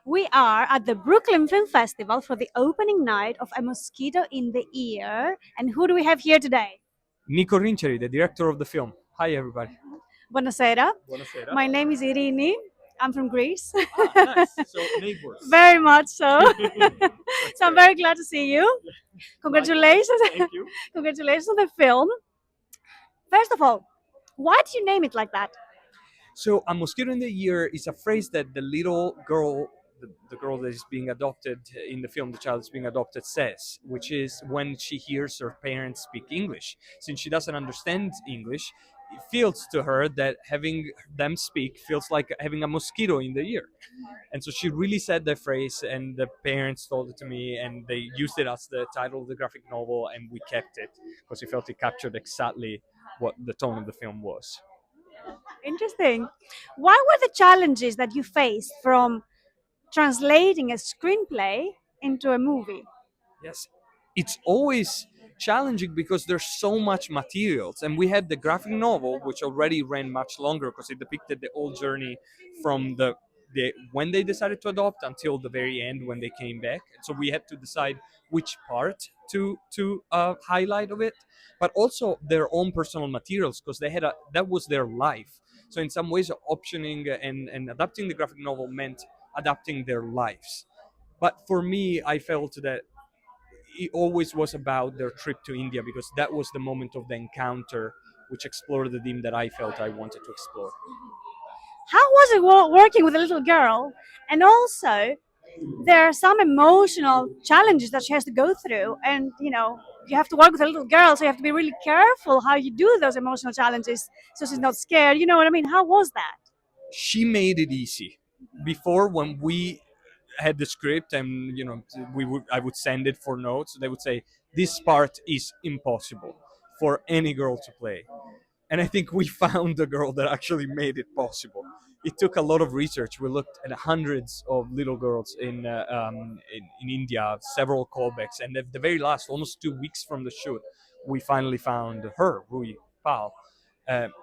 We are at the Brooklyn Film Festival for the opening night of A Mosquito in the Ear. And who do we have here today? Nicola Rinciari, the director of the film. Hi, everybody. Buonasera. Buonasera. My name is Eirini. I'm from Greece. Ah, nice. So neighbors. Very much so. That's So I'm great. very glad to see you. Congratulations. Thank you. Congratulations on the film. First of all, why did you name it like that? So a mosquito in the ear is a phrase that the little girl, the girl that is being adopted in the film, the child is being adopted, says, which is when she hears her parents speak English. Since she doesn't understand English, it feels to her that having them speak feels like having a mosquito in the ear. And so she really said that phrase, and the parents told it to me, and they used it as the title of the graphic novel, and we kept it because we felt it captured exactly what the tone of the film was. Interesting. What were the challenges that you faced from translating a screenplay into a movie? Yes, it's always challenging because there's so much materials, and we had the graphic novel, which already ran much longer because it depicted the whole journey from the when they decided to adopt until the very end when they came back. So we had to decide which part to highlight of it, but also their own personal materials because they had a that was their life. So in some ways, optioning and adapting the graphic novel meant adapting their lives. But for me, I felt that it always was about their trip to India because that was the moment of the encounter which explored the theme that I felt I wanted to explore. How was it working with a little girl? And also, there are some emotional challenges that she has to go through. And, you have to work with a little girl, so you have to be really careful how you do those emotional challenges so she's not scared. You know what I mean? How was that? She made it easy. Before, when we had the script and I would send it for notes, they would say this part is impossible for any girl to play. And I think we found a girl that actually made it possible. It took a lot of research. We looked at hundreds of little girls in India, several callbacks, and at the very last, almost 2 weeks from the shoot, we finally found her, Rui Pal,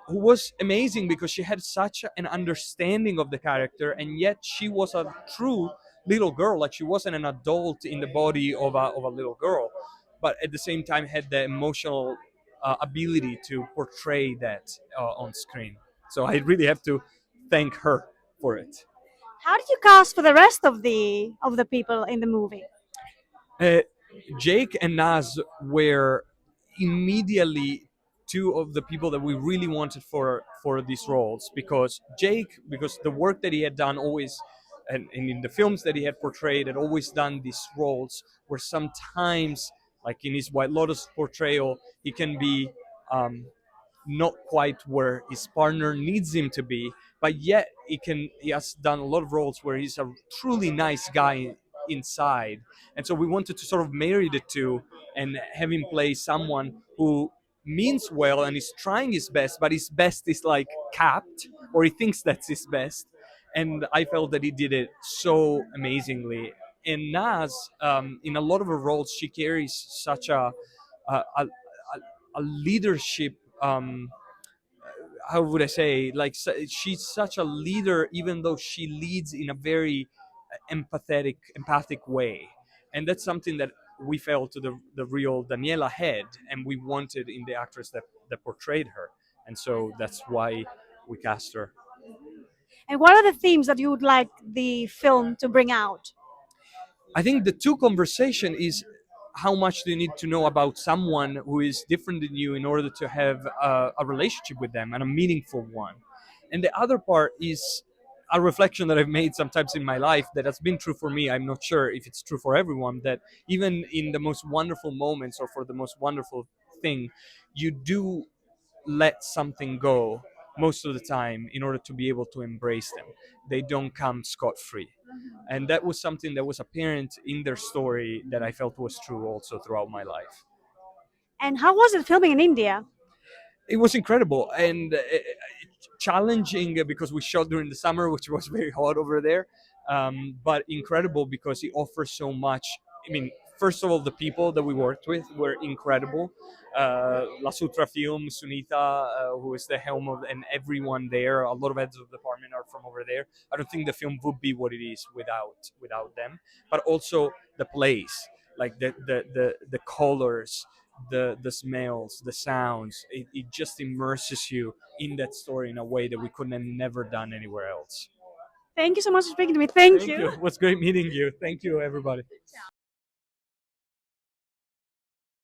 who was amazing because she had such an understanding of the character, and yet she was a true little girl. Like she wasn't an adult in the body of a little girl, but at the same time had the emotional ability to portray that on screen. So I really have to thank her for it. How did you cast for the rest of the people in the movie? Uh, Jake and Naz were immediately two of the people that we really wanted for these roles because Jake, because the work that he had done always, and in the films that he had portrayed, had always done these roles where sometimes, like in his White Lotus portrayal, he can be um, not quite where his partner needs him to be, but yet he has done a lot of roles where he's a truly nice guy inside. And so we wanted to sort of marry the two and have him play someone who means well and is trying his best, but his best is like capped, or he thinks that's his best. And I felt that he did it so amazingly. And Naz, in a lot of her roles, she carries such a a leadership, how would I say, like she's such a leader even though she leads in a very empathic way. And that's something that we felt to the real Daniela had, and we wanted in the actress that portrayed her. And so that's why we cast her. And what are the themes that you would like the film to bring out? I think the two conversation is how much do you need to know about someone who is different than you in order to have a relationship with them and a meaningful one. And the other part is a reflection that I've made sometimes in my life that has been true for me. I'm not sure if it's true for everyone, that even in the most wonderful moments or for the most wonderful thing, you do let something go most of the time in order to be able to embrace them. They don't come scot free. And that was something that was apparent in their story that I felt was true also throughout my life. And how was it filming in India? It was incredible and challenging because we shot during the summer, which was very hot over there, but incredible because it offers so much. I mean, first of all, the people that we worked with were incredible. La Sutra Film, Sunita, who is the helm of, and everyone there. A lot of heads of department are from over there. I don't think the film would be what it is without them. But also the place, like the colors, the smells, the sounds. It just immerses you in that story in a way that we couldn't have never done anywhere else. Thank you so much for speaking to me. Thank Thank you. you. It was great meeting you. Thank you, everybody.